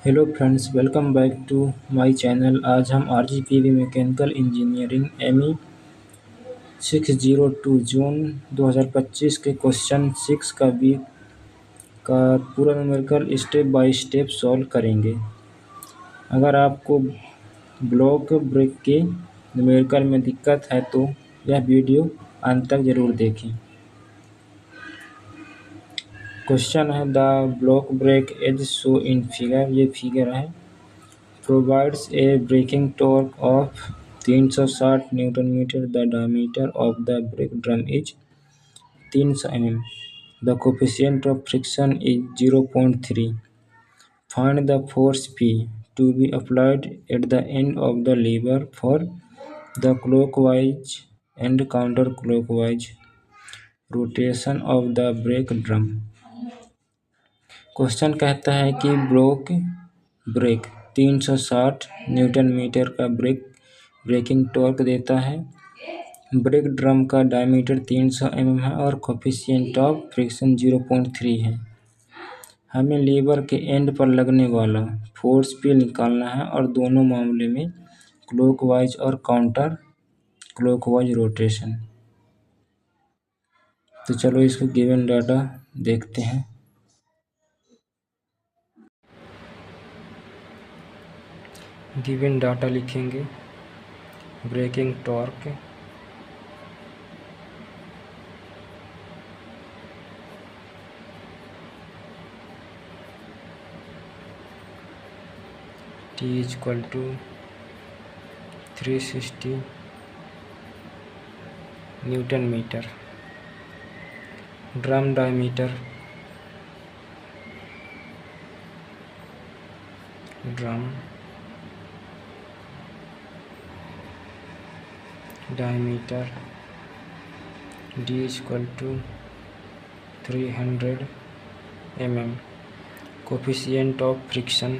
Hello friends, welcome back to my channel. आज हम RGPV mechanical engineering ME 602 June 2025 के question 6 का पूरा numerical step by step solve करेंगे। अगर आपको ब्लॉक ब्रेक के न्यूमेरिकल में दिक्कत है तो यह वीडियो अंत तक ज़रूर देखें। क्वेश्चन है the block brake as shown in figure. ये फिगर है। Provides a braking torque of 360 Newton meter. The diameter of the brake drum is 300 mm. The coefficient of friction is 0.3. Find the force P to be applied at the end of the lever for the clockwise and counterclockwise rotation of the brake drum. Question कहता है कि break 360 newton metre का braking torque देता है। Break drum का diameter 300 mm है और coefficient of friction 0.3 है। हमें लीवर के एंड पर लगने वाला फोर्स P निकालना है और दोनों मामले में क्लॉकवाइज और काउंटर क्लॉकवाइज रोटेशन। तो चलो इसको गिवन डाटा देखते हैं। गिवन डाटा लिखेंगे। Braking torque T equal to 360 newton metre. Drum diameter D equal to 300 mm। Coefficient of friction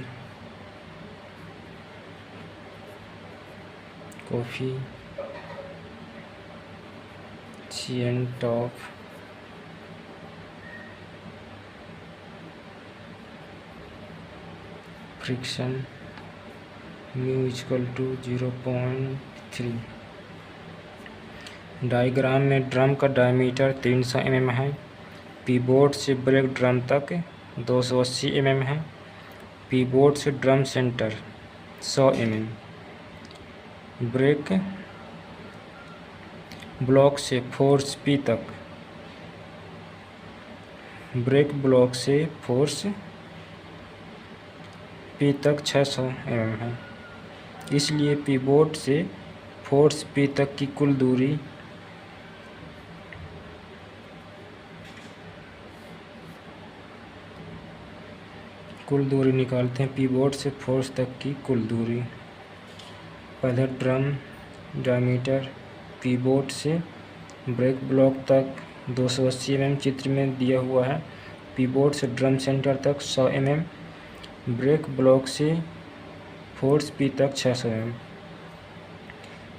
mu equal to 0.3। Diagram में ड्रम का डायमीटर 300 mm है। पीबोर्ड से ब्रेक ड्रम तक 280 mm है। पीबोर्ड से drum centre 100 mm। Brake block से फोर्स P तक 600 mm है। इसलिए पीबोर्ड से फोर्स P तक की कुल दूरी निकालते हैं। पीबोर्ड से फोर्स तक की कुल दूरी। पहले ड्रम डायमीटर पीबोर्ड से ब्रेक ब्लॉक तक 280 mm चित्र में दिया हुआ है। पीबोर्ड से ड्रम सेंटर तक 100 mm। ब्रेक ब्लॉक से फोर्स P तक 600 mm।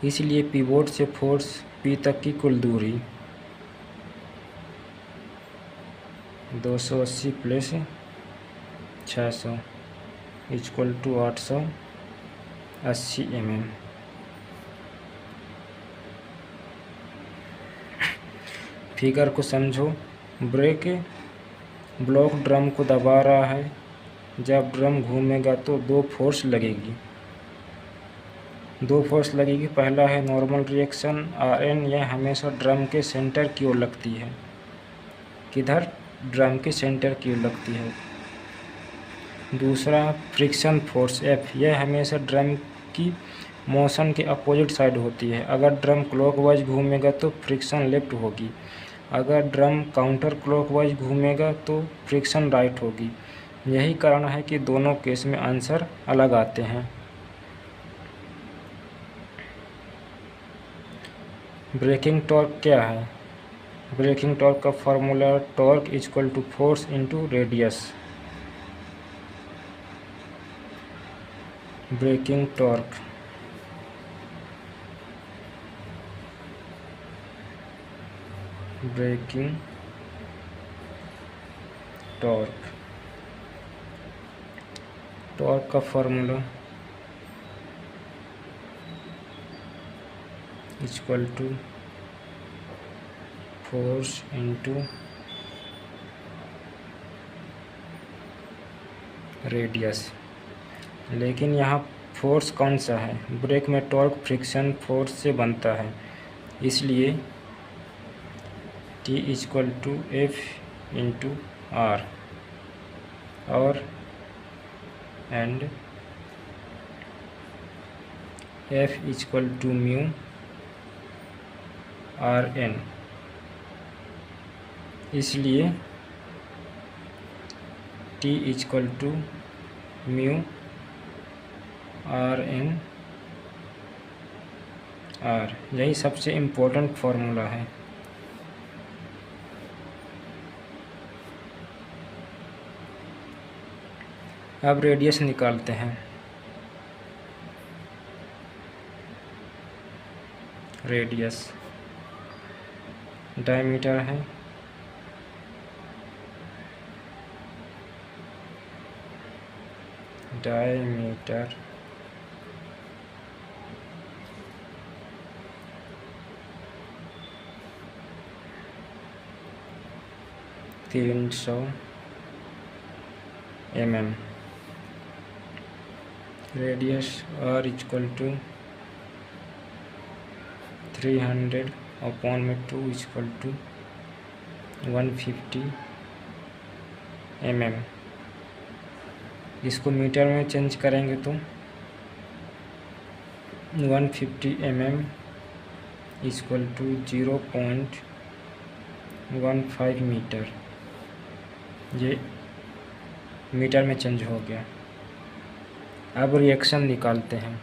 इसलिए पीबोर्ड से फोर्स P तक की कुल दूरी 280 plus 600 equal to 880 mm। Figure को समझो। ब्रेक ब्लॉक ड्रम को दबा रहा है। जब ड्रम घूमेगा तो दो फोर्स लगेगी। पहला है नॉर्मल रिएक्शन Rn। यह हमेशा ड्रम के सेंटर की ओर लगती है। किधर? ड्रम के सेंटर की ओर लगती है। दूसरा फ्रिक्शन फोर्स F। यह हमेशा ड्रम की मोशन के अपोजिट साइड होती है। अगर ड्रम क्लॉकवाइज घूमेगा तो फ्रिक्शन लेफ्ट होगी। अगर ड्रम काउंटर क्लॉकवाइज घूमेगा तो फ्रिक्शन राइट होगी। यही कारण है कि दोनों केस में आंसर अलग आते हैं। ब्रेकिंग टॉर्क क्या है? ब्रेकिंग टॉर्क का formula torque equal to force into radius. Braking torque torque का formula equal to force into radius. लेकिन यहाँ फोर्स कौन सा है? ब्रेक में टॉर्क फ्रिक्शन फोर्स से बनता है, इसलिए T equal to F into R और and F equal to mu RN। इसलिए T equal to mu RN R, यही सबसे इम्पोर्टेंट फार्मूला है। अब रेडियस निकालते हैं। रेडियस डायमीटर है, diameter 300 mm। Radius R equal to 300 upon में 2 इक्वल टू 150 mm। इसको मीटर में चेंज करेंगे तो 150 mm इक्वल टू 0.15 मीटर। ये मीटर में चेंज हो गया। अब रिएक्शन निकालते हैं।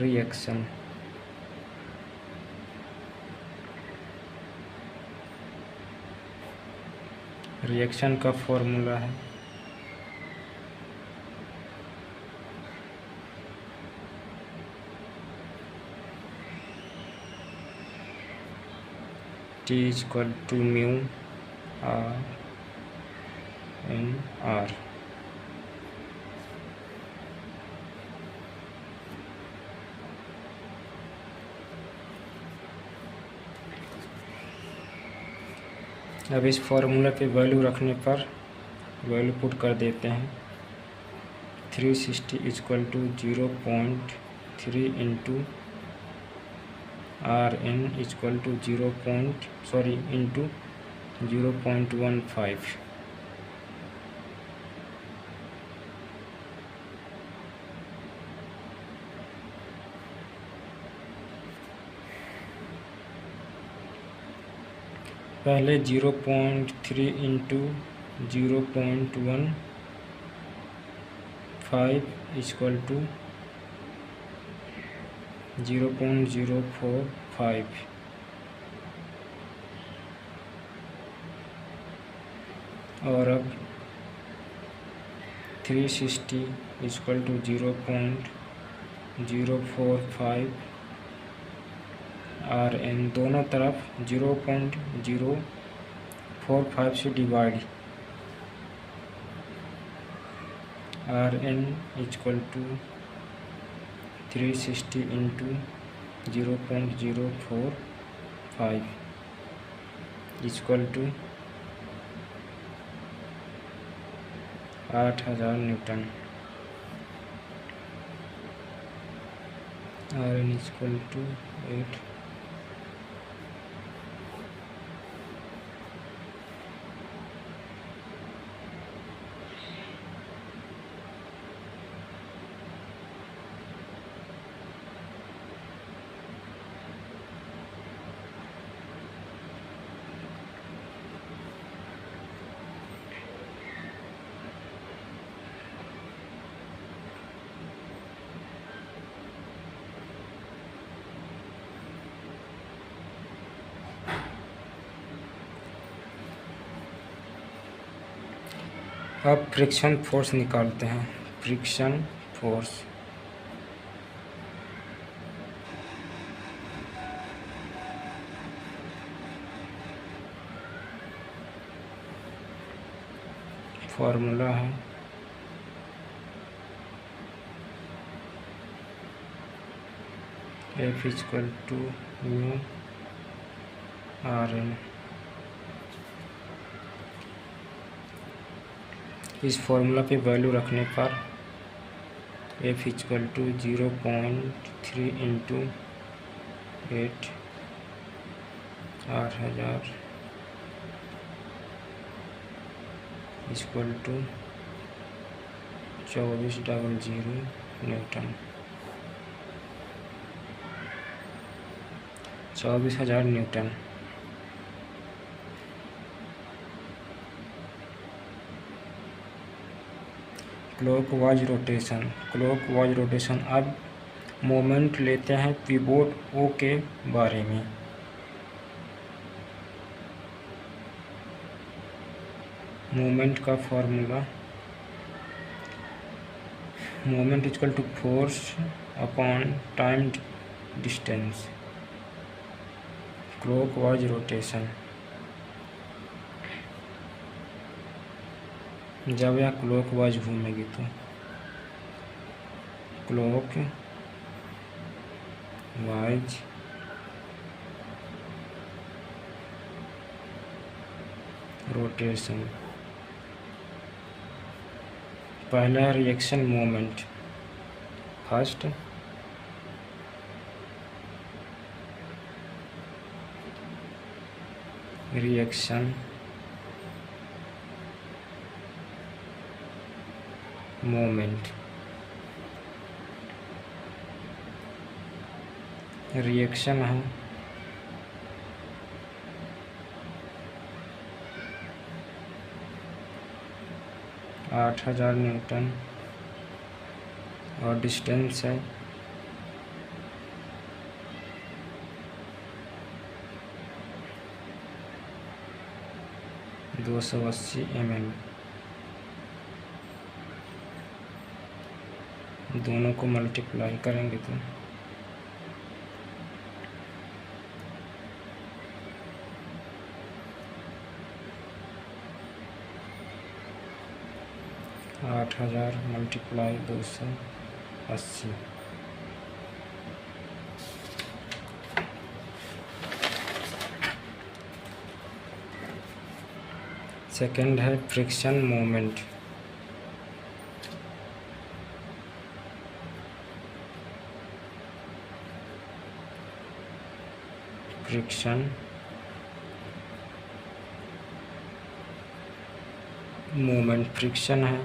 रिएक्शन रिएक्शन का फॉर्मूला है T equal to mu R। अब इस फॉर्मूला पे वैल्यू रखने पर वैल्यू पुट कर देते हैं। 360 equal to 0.3 into RN equal to into 0.15। पहले 0.3 इंटू 0.15 इक्वल टू 0.045 और अब 360 इक्वल टू 0.045 RN दोनों तरफ 0.045 से divide. RN equal to 360 into 0.045 equal to 8000 newton. RN equal to 8। अब फ्रिक्शन फोर्स निकालते हैं। फ्रिक्शन फोर्स फॉर्मूला है F equal to mu RN। इस फॉर्मूला पे वैल्यू रखने पर F equal to 0.3 into 8 8000 equal to 2400 newton, 24,000 newton. Clockwise rotation. अब moment लेते हैं पिवोट O के बारे में। मोमेंट का formula moment equal to force upon time distance. Clockwise rotation, जब यह क्लॉकवाइज घूमेगी तो क्लॉकवाइज रोटेशन। पहला reaction moment, first reaction moment. Reaction है 8000 न्यूटन और डिस्टेंस है 280 mm। दोनों को मल्टीप्लाई करेंगे तो 8000 मल्टीप्लाई 280। सेकंड है friction moment. Friction moment, friction है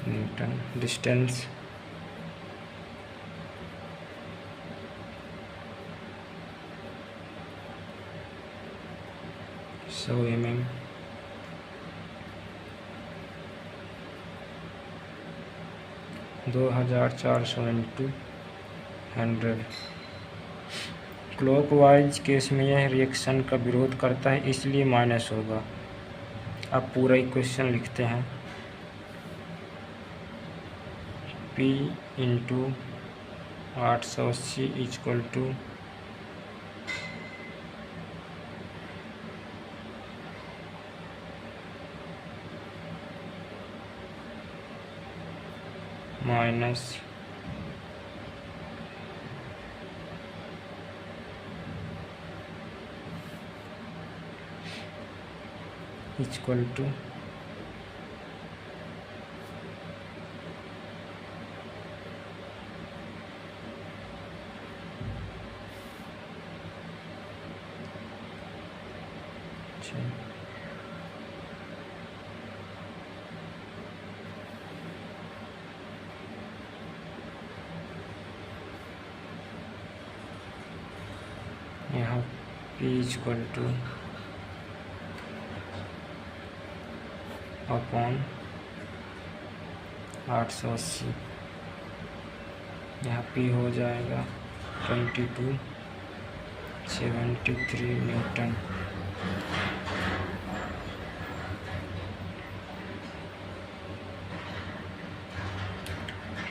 न्यूटन, डिस्टेंस 100 mm। दो 2400 इंटू 100। क्लॉकवाइज केस में यह रिएक्शन का विरोध करता है, इसलिए माइनस होगा। अब पूरा इक्वेशन लिखते हैं। P into 880 equal to minus equal to यहाँ P इक्वल टू अपॉन 880। यहाँ P हो जाएगा 2273 न्यूटन।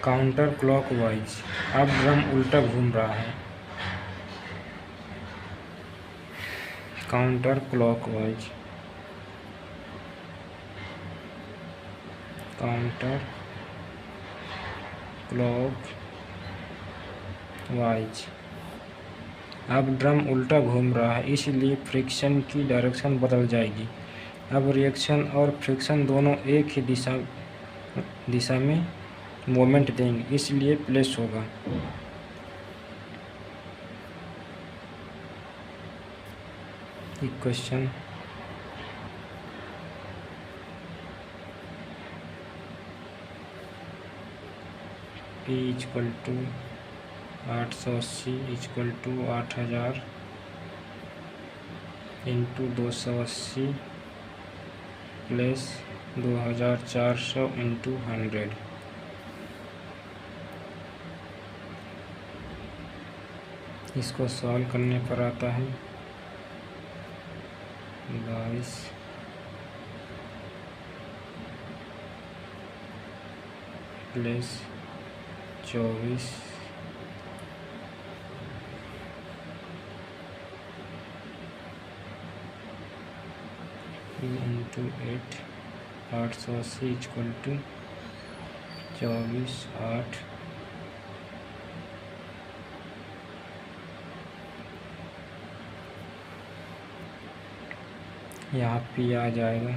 काउंटर क्लॉकवाइज, अब ड्रम उल्टा घूम रहा है। काउंटर क्लॉकवाइज, काउंटर क्लॉकवाइज, अब ड्रम उल्टा घूम रहा है, इसलिए फ्रिक्शन की डायरेक्शन बदल जाएगी। अब रिएक्शन और फ्रिक्शन दोनों एक ही दिशा में मोमेंट देंगे, इसलिए प्लेस होगा। Equation P equal to 880 equal to 8000 into 280 plus 2400 into 100। इसको सॉल्व करने पर आता है 22 प्लस 24 इंटू 8, 880 इक्वल टू 24 8 यहाँ पे आ जाएगा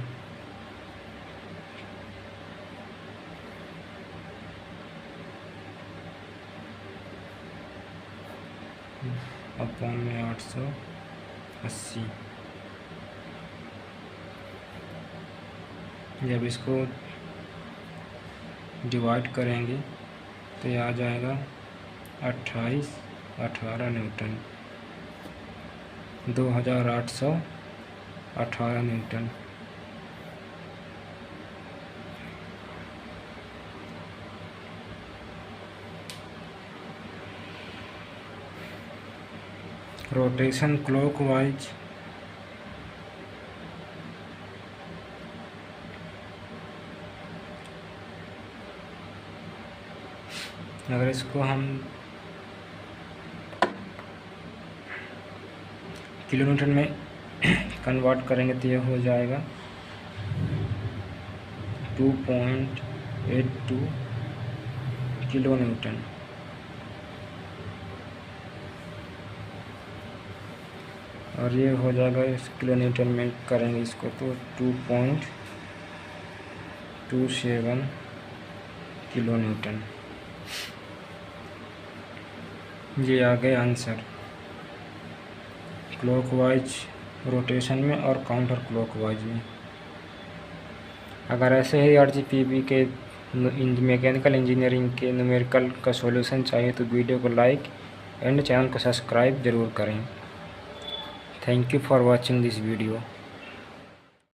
अपॉन में 880। जब इसको डिवाइड करेंगे तो ये आ जाएगा 18 न्यूटन, 2818 न्यूटन। रोटेशन क्लॉकवाइज, अगर इसको हम किलोमीटर में कन्वर्ट करेंगे तो यह हो जाएगा 2.82 किलो न्यूटन। और ये हो जाएगा, इस किलो न्यूटन में करेंगे इसको तो 2.27 किलो न्यूटन। ये आ गया आंसर क्लॉकवाइज रोटेशन में और काउंटर क्लॉकवाइज में। अगर ऐसे ही RGPV के मैकेनिकल इंजीनियरिंग के न्यूमेरिकल का सॉल्यूशन चाहिए तो वीडियो को लाइक एंड चैनल को सब्सक्राइब ज़रूर करें। Thank you for watching this video.